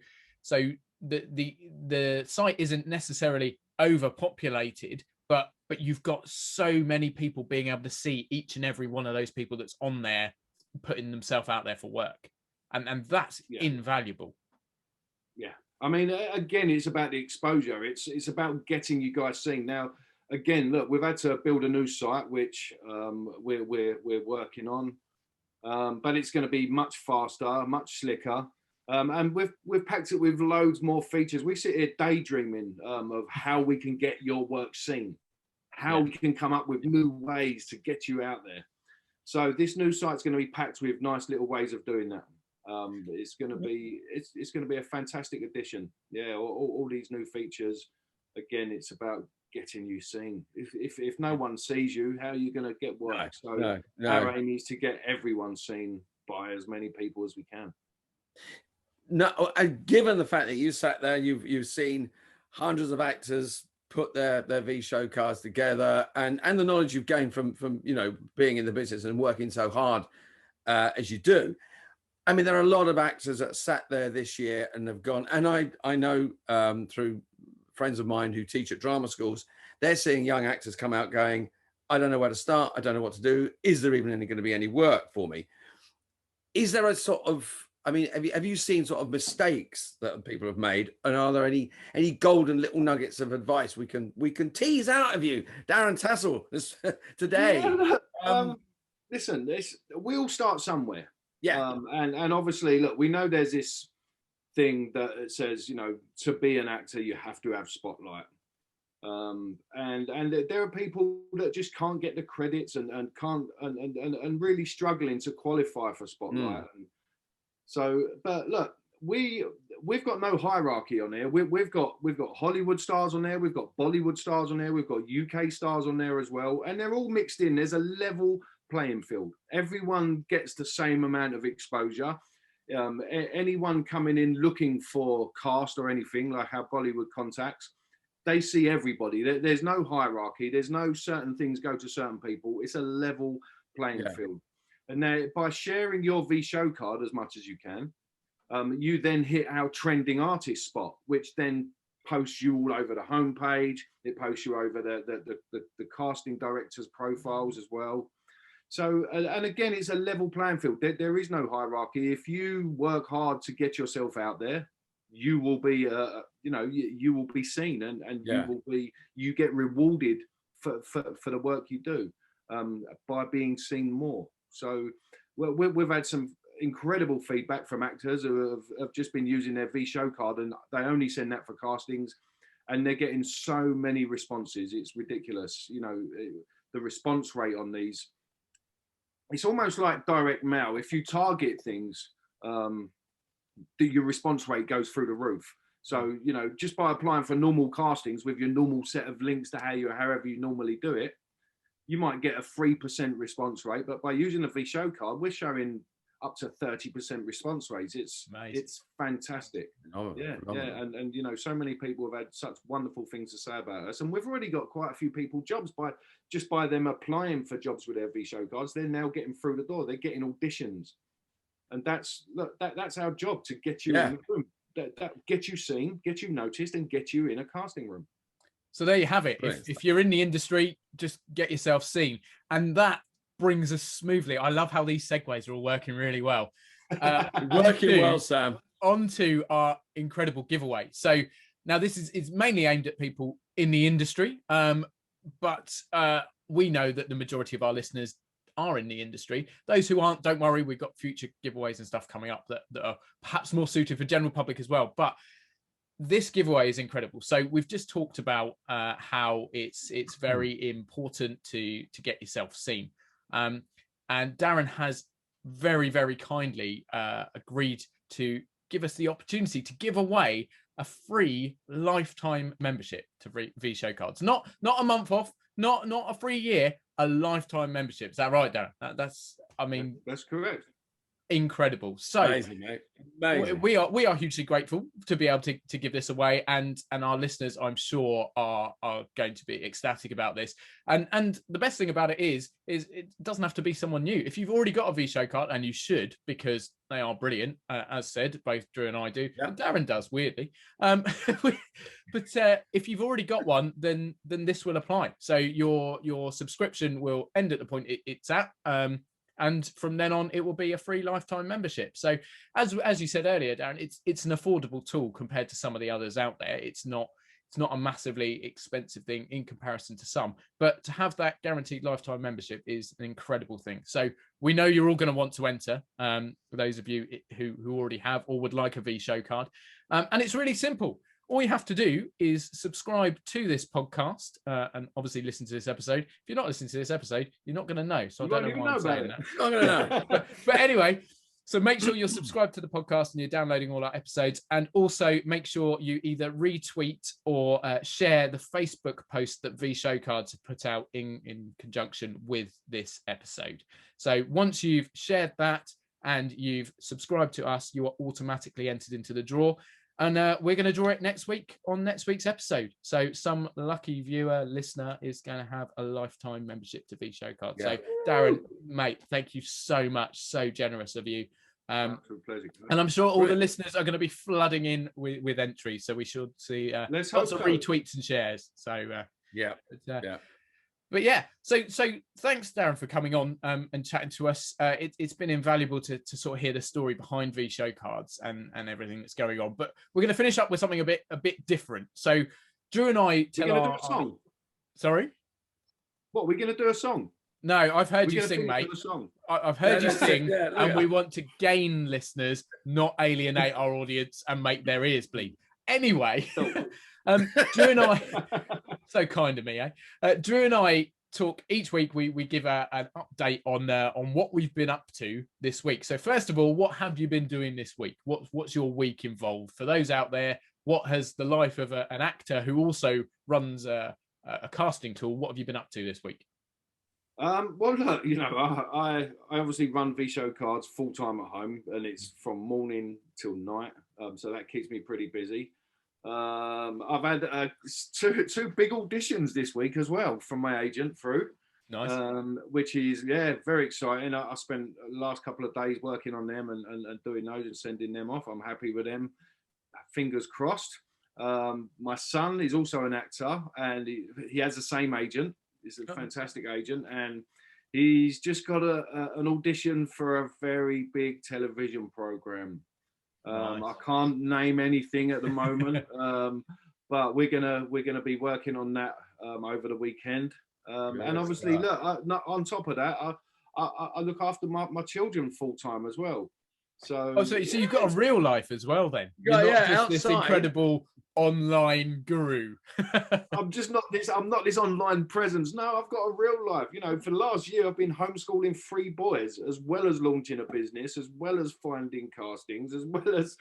the site isn't necessarily overpopulated, but you've got so many people being able to see each and every one of those people that's on there putting themselves out there for work, and that's invaluable.
Yeah, I mean, again, it's about the exposure. It's about getting you guys seen. Now, again, look, we've had to build a new site, which we're working on, but it's going to be much faster, much slicker. And we've packed it with loads more features. We sit here daydreaming of how we can get your work seen, how we can come up with new ways to get you out there. So this new site's going to be packed with nice little ways of doing that. It's going to be a fantastic addition. Yeah, all these new features. Again, it's about getting you seen. If no one sees you, how are you going to get work? Our aim is to get everyone seen by as many people as we can.
No, given the fact that you sat there, you've seen hundreds of actors put their V-Show cards together, and the knowledge you've gained from you know, being in the business and working so hard as you do. I mean, there are a lot of actors that sat there this year and have gone, and I know through friends of mine who teach at drama schools, they're seeing young actors come out going, I don't know where to start, I don't know what to do, is there even going to be any work for me? Is there a sort of, I mean, have you seen sort of mistakes that people have made, and are there any golden little nuggets of advice we can tease out of you, Darren Tassel, today?
Yeah, listen, we all start somewhere.
Yeah,
and obviously, look, we know there's this thing that says, you know, to be an actor you have to have spotlight, and there are people that just can't get the credits and can't and really struggling to qualify for spotlight. So, but look, we've got no hierarchy on here. We've got Hollywood stars on there, we've got Bollywood stars on there, we've got UK stars on there as well, and they're all mixed in. There's a level playing field. Everyone gets the same amount of exposure. Anyone coming in looking for cast or anything, like our Bollywood contacts, they see everybody. There's no hierarchy. There's no certain things go to certain people. It's a level playing field. And now, by sharing your V-Show card as much as you can, you then hit our trending artist spot, which then posts you all over the homepage. It posts you over the casting directors' profiles as well. So, and again, it's a level playing field. There is no hierarchy. If you work hard to get yourself out there, you will be, you will be seen, and you get rewarded for the work you do by being seen more. So we've had some incredible feedback from actors who have just been using their V-Show card, and they only send that for castings, and they're getting so many responses. It's ridiculous. You know, the response rate on these, it's almost like direct mail. If you target things, your response rate goes through the roof. So, you know, just by applying for normal castings with your normal set of links to however you normally do it, you might get a 3% response rate, but by using a V-Show card, we're showing up to 30% response rates. It's fantastic. And you know, so many people have had such wonderful things to say about us, and we've already got quite a few people jobs by them applying for jobs with their V-Show cards. They're now getting through the door. They're getting auditions, and that's our job, to get you in the room, that get you seen, get you noticed, and get you in a casting room.
So there you have it. If you're in the industry, just get yourself seen. And that brings us smoothly. I love how these segues are all working really well.
Working well, Sam.
on to our incredible giveaway. So now this is mainly aimed at people in the industry, but we know that the majority of our listeners are in the industry. Those who aren't, don't worry, we've got future giveaways and stuff coming up that are perhaps more suited for general public as well. But this giveaway is incredible. So we've just talked about how it's very important to get yourself seen. And Darren has very, very kindly agreed to give us the opportunity to give away a free lifetime membership to V Show Cards. Not a month off, not a free year, a lifetime membership. Is that right, Darren?
That's correct.
Incredible. So
Amazing, mate. Amazing.
we are hugely grateful to be able to give this away, and our listeners, I'm sure, are going to be ecstatic about this. And the best thing about it is it doesn't have to be someone new. If you've already got a V Show card, and you should, because they are brilliant, as said, both Drew and I do. Yeah. And Darren does, weirdly. But if you've already got one, then this will apply. So your subscription will end at the point it's at. And from then on, it will be a free lifetime membership. So as you said earlier, Darren, it's an affordable tool compared to some of the others out there. It's not a massively expensive thing in comparison to some, but to have that guaranteed lifetime membership is an incredible thing. So we know you're all going to want to enter, for those of you who already have or would like a V Show card. And it's really simple. All you have to do is subscribe to this podcast and obviously listen to this episode. If you're not listening to this episode, you're not going to know. So I don't know why I'm saying that.
You're not going to know.
But anyway, so make sure you're subscribed to the podcast and you're downloading all our episodes. And also make sure you either retweet or share the Facebook post that V Show Cards have put out in conjunction with this episode. So once you've shared that and you've subscribed to us, you are automatically entered into the draw. And we're going to draw it next week on next week's episode. So some lucky viewer, listener is going to have a lifetime membership to V Show Cards. Yeah. So Darren, mate, thank you so much. So generous of you.
Absolute pleasure.
And I'm sure all the listeners are going to be flooding in with entries. So we should see lots of retweets and shares. So
yeah.
But yeah, so thanks, Darren, for coming on and chatting to us. It's been invaluable to sort of hear the story behind V Show Cards and everything that's going on. But we're going to finish up with something a bit different. So Drew and I
tell we're going to do a song.
Sorry?
What, we're going to do a song?
No, I've heard you sing, mate. I've heard you sing, and we want to gain listeners, not alienate our audience and make their ears bleed. Anyway, Drew and I, so kind of me, eh? Drew and I talk each week. We give an update on what we've been up to this week. So first of all, what have you been doing this week? What's your week involved? For those out there, what has the life of an actor who also runs a casting tool? What have you been up to this week?
Well, look, I obviously run V Show Cards full time at home, and it's from morning till night. So that keeps me pretty busy. I've had two big auditions this week as well from my agent through.
Nice.
Which is very exciting. I spent the last couple of days working on them and doing those and sending them off. I'm happy with them. Fingers crossed. My son is also an actor, and he has the same agent. He's a fantastic agent, and he's just got an audition for a very big television program. Nice. I can't name anything at the moment, but we're gonna be working on that over the weekend. And obviously, look, on top of that, I look after my children full time as well. So
you've got a real life as well, then. You're not just this incredible online guru.
I'm not this online presence. No, I've got a real life. For the last year, I've been homeschooling 3 boys, as well as launching a business, as well as finding castings, as well as,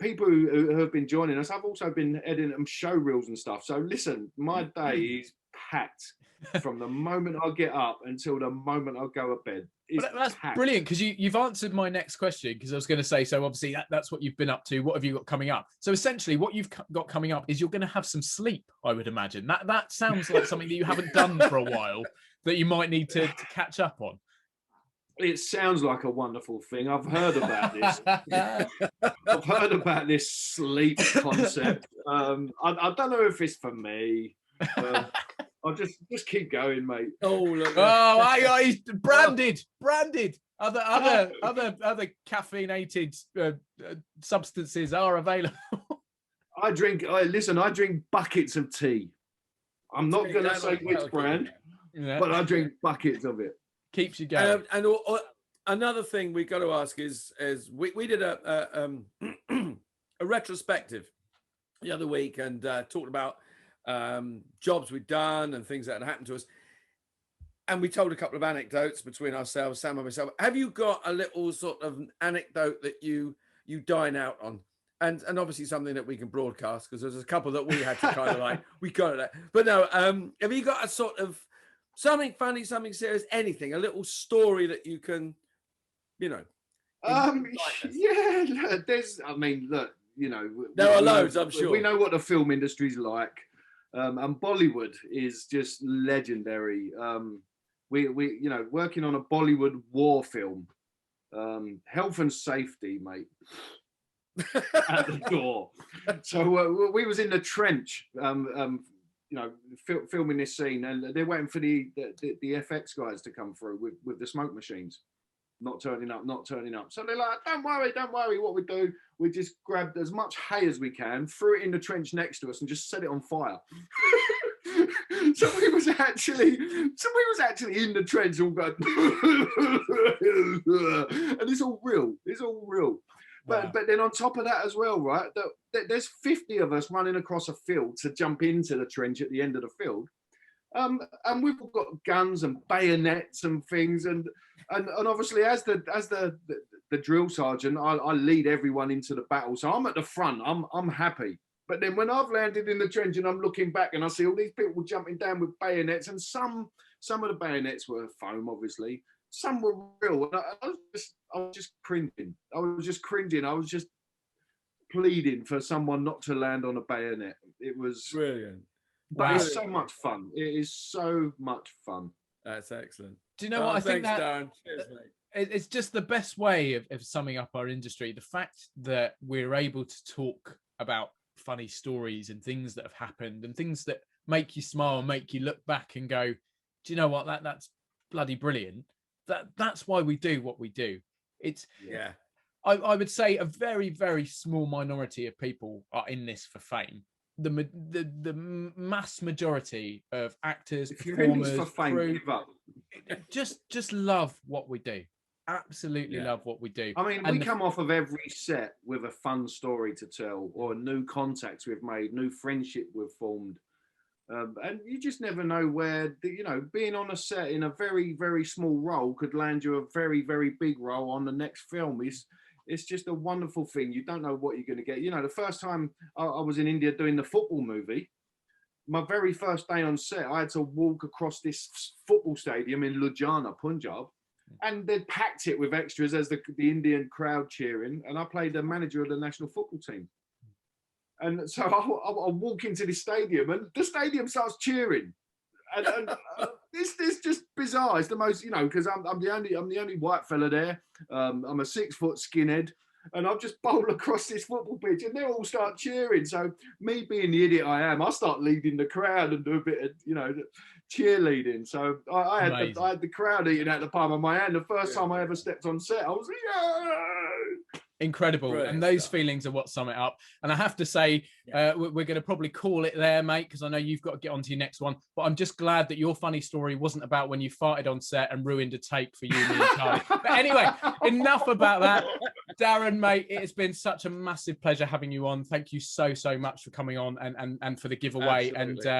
people who have been joining us. I've also been editing them show reels and stuff. So listen, my day is packed from the moment I get up until the moment I go to bed.
That's brilliant, because you've answered my next question, because I was going to say, so obviously that's what you've been up to. What have you got coming up? So essentially what you've got coming up is you're going to have some sleep, I would imagine. That sounds like something that you haven't done for a while that you might need to catch up on.
It sounds like a wonderful thing. I've heard about this. I've heard about this sleep concept. I don't know if it's for me. I'll just keep going, mate.
Oh, look! Oh, he's branded. Other caffeinated substances are available.
I drink buckets of tea. I'm not going to say which brand, but I drink buckets of it.
Keeps you going.
Another thing we got to ask is we did a retrospective the other week and talked about jobs we'd done and things that had happened to us. And we told a couple of anecdotes between ourselves, Sam and myself. Have you got a little sort of anecdote that you dine out on? And obviously something that we can broadcast, because there's a couple that we had to kind of like, we got it. But no, have you got a sort of something funny, something serious, anything, a little story that you can,
Yeah, look,
there are loads, I'm sure.
We know what the film industry's like. And Bollywood is just legendary. We working on a Bollywood war film, health and safety, mate, at the door. So we was in the trench, filming this scene, and they're waiting for the FX guys to come through with the smoke machines. Not turning up. So they're like, don't worry. What we do, we just grabbed as much hay as we can, threw it in the trench next to us, and just set it on fire. So we was actually in the trench, all going, and it's all real. But then on top of that as well, right? There's 50 of us running across a field to jump into the trench at the end of the field. And we've all got guns and bayonets and things, and obviously as the drill sergeant, I lead everyone into the battle. So I'm at the front. I'm happy. But then when I've landed in the trench and I'm looking back and I see all these people jumping down with bayonets, and some of the bayonets were foam, obviously. Some were real. And I was just cringing. I was just pleading for someone not to land on a bayonet. It was
brilliant.
But it's so much fun. It is so much fun.
That's excellent.
Do you know what I think that
Darren. Cheers, mate.
It's just the best way of summing up our industry. The fact that we're able to talk about funny stories and things that have happened and things that make you smile, make you look back and go, do you know what? That's bloody brilliant. That's why we do what we do. It's I would say a very, very small minority of people are in this for fame. The mass majority of actors, performers,
for fame,
crew,
give up.
just love what we do. Absolutely love what we do.
I mean, we come off of every set with a fun story to tell, or new contacts we've made, new friendship we've formed. And you just never know where, being on a set in a very, very small role could land you a very, very big role on the next film. It's just a wonderful thing. You don't know what you're going to get. The first time I was in India doing the football movie, my very first day on set, I had to walk across this football stadium in Ludhiana, Punjab, and they'd packed it with extras as the Indian crowd cheering. And I played the manager of the national football team. And so I walk into the stadium and the stadium starts cheering. And it's just bizarre. It's the most, because I'm the only white fella there. I'm a 6 foot skinhead, and I've just bowled across this football pitch, and they all start cheering. So me being the idiot I am, I start leading the crowd and do a bit of cheerleading. So I had the crowd eating out the palm of my hand. The first time I ever stepped on set, I was
incredible.
Brilliant
and those
stuff.
Feelings are what sum it up. And I have to say, we're going to probably call it there, mate, because I know you've got to get on to your next one. But I'm just glad that your funny story wasn't about when you farted on set and ruined a take for you and me and Charlie. But anyway, enough about that. Darren, mate, it has been such a massive pleasure having you on. Thank you so much for coming on and for the giveaway.
Absolutely.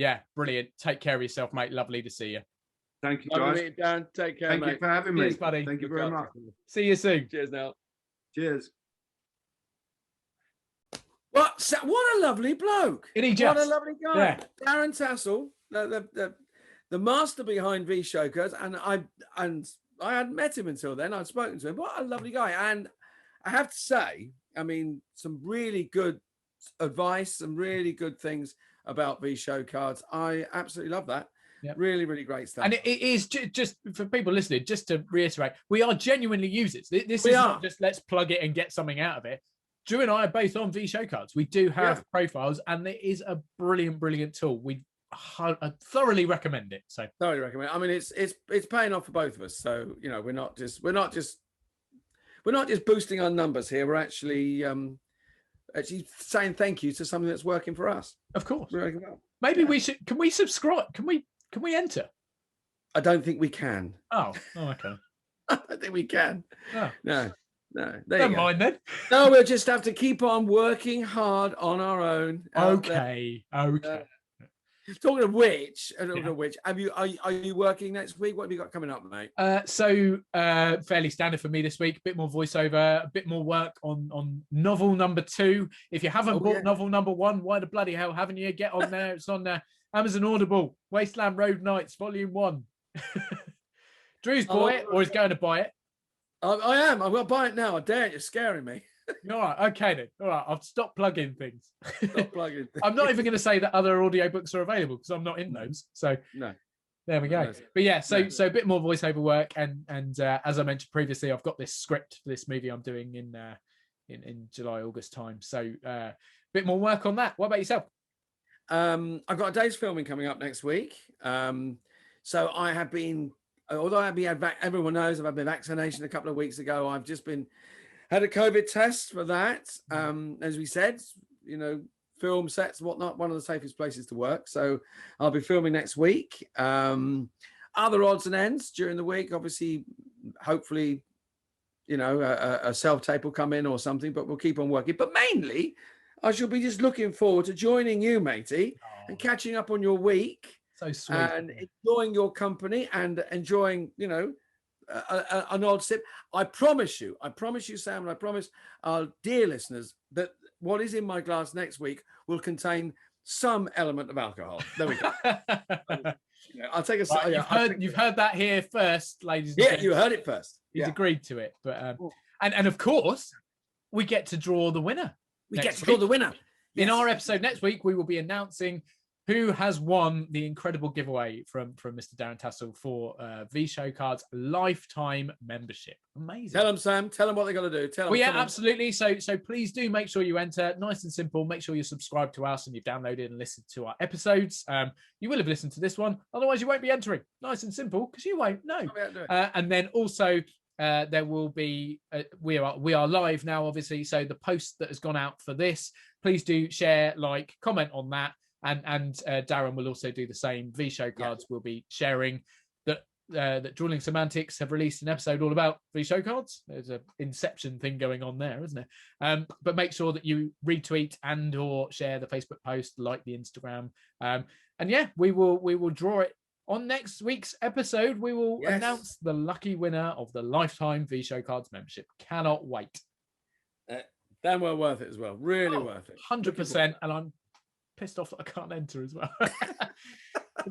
And brilliant. Take care of yourself, mate. Lovely to see you.
Thank you, guys.
Darren. Take care,
Thank
mate.
you for having me.
Cheers, buddy.
Thank you very much.
See you soon.
Cheers now.
Cheers.
What a lovely bloke.
Isn't he
What
just?
a lovely guy.
Yeah.
Darren Tassel, the master behind V-Show Codes, and I hadn't met him until then. I'd spoken to him. What a lovely guy. And I have to say, I mean, some really good advice, some really good things about V-Show Cards. I absolutely love that. Yep. Really, really great stuff.
And it is just for people listening, just to reiterate, we are genuinely users. This is not just let's plug it and get something out of it. Drew and I are both on V-Show Cards. We do have profiles, and it is a brilliant, brilliant tool. We I thoroughly recommend it. So
Thoroughly recommend. I mean, it's paying off for both of us. So we're not just boosting our numbers here. We're actually saying thank you to something that's working for us.
Of course.
Working well.
Maybe we should. Can we subscribe? Can we enter?
I don't think we can.
Oh, okay.
I don't think we can.
Oh.
No.
Never mind then.
No, we'll just have to keep on working hard on our own.
Okay.
Talking of which, are you working next week? What have you got coming up, mate?
Fairly standard for me this week. A bit more voiceover, a bit more work on novel number 2. If you haven't bought novel number 1, why the bloody hell haven't you? Get on there. It's on Amazon Audible. Wasteland Road Nights, Volume 1. Drew's bought it, or is going to buy it.
I am. I'm going to buy it now. I dare you. You're scaring me.
All right. Okay then. All right. I'll stop plugging things.
Things.
I'm not even going to say that other audiobooks are available because I'm not in those. So
no.
There we go.
No.
But yeah, so a bit more voiceover work, and as I mentioned previously, I've got this script for this movie I'm doing in July, August time. So a bit more work on that. What about yourself?
I've got a day's filming coming up next week. So I have been, although everyone knows I've been vaccinated a couple of weeks ago. I've just had a COVID test for that. As we said, film sets, whatnot, one of the safest places to work. So I'll be filming next week. Other odds and ends during the week, obviously, hopefully, a self-tape will come in or something, but we'll keep on working. But mainly, I shall be just looking forward to joining you, matey, and catching up on your week.
So sweet.
And enjoying your company and enjoying, an odd sip. I promise you, Sam, and I promise our dear listeners that what is in my glass next week will contain some element of alcohol. There we go. I'll take a.
Right, you've heard that here first, ladies. And gents.
You heard it first.
He's agreed to it, but and of course, we get to draw the winner. In our episode next week, we will be announcing who has won the incredible giveaway from Mr. Darren Tassel for V-Show Cards lifetime membership. Amazing.
Tell them, Sam. Tell them what they're going to do. Tell them.
Well, yeah, absolutely. So please do make sure you enter. Nice and simple. Make sure you're subscribed to us and you've downloaded and listened to our episodes. You will have listened to this one. Otherwise, you won't be entering. Nice and simple, because you won't know. And then also, there will be we are live now, obviously. So the post that has gone out for this, please do share, like, comment on that. And Darren will also do the same. V-Show Cards will be sharing that Drewling Samantics have released an episode all about V-Show Cards. There's an Inception thing going on there, isn't there? But make sure that you retweet and or share the Facebook post, like the Instagram. And yeah, we will draw it on next week's episode. We will announce the lucky winner of the lifetime V-Show Cards membership. Cannot wait.
Damn well worth it as well. Really worth it.
100%. And I'm pissed off that I can't enter as well. I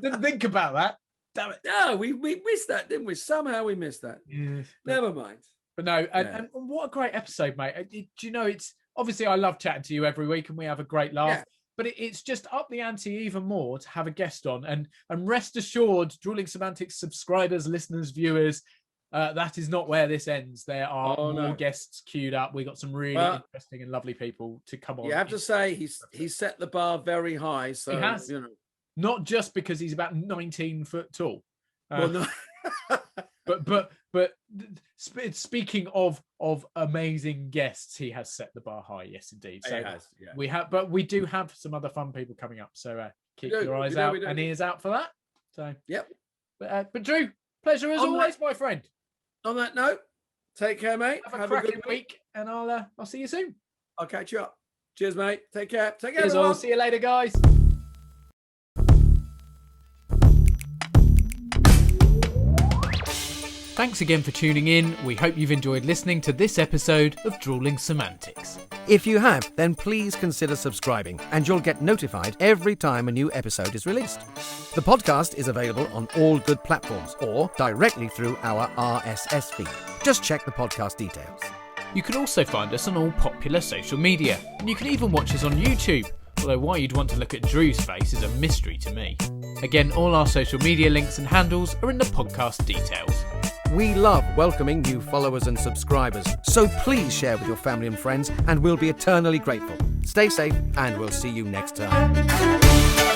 didn't think about that. Damn it.
No, we missed that, didn't we? Somehow we missed that.
Yeah,
never mind.
But no, and what a great episode, mate. Do you know, it's obviously I love chatting to you every week and we have a great laugh. But it's just up the ante even more to have a guest on. And rest assured, Drewling Samantics subscribers, listeners, viewers, that is not where this ends. There are more guests queued up. We got some really interesting and lovely people to come on.
You have to say he's set the bar very high. So
he has, not just because he's about 19 foot tall. But speaking of amazing guests, he has set the bar high. Yes, indeed. So we do have some other fun people coming up. So keep your eyes out and ears out for that. So But Drew, pleasure as always, my friend.
On that note, take care, mate.
Have a cracking week, and I'll see you soon.
I'll catch you up. Cheers, mate. Take care.
Cheers all. See you later, guys. Thanks again for tuning in. We hope you've enjoyed listening to this episode of Drewling Samantics.
If you have, then please consider subscribing and you'll get notified every time a new episode is released. The podcast is available on all good platforms or directly through our RSS feed. Just check the podcast details.
You can also find us on all popular social media, and you can even watch us on YouTube, although why you'd want to look at Drew's face is a mystery to me. Again, all our social media links and handles are in the podcast details.
We love welcoming new followers and subscribers, so please share with your family and friends, and we'll be eternally grateful. Stay safe, and we'll see you next time.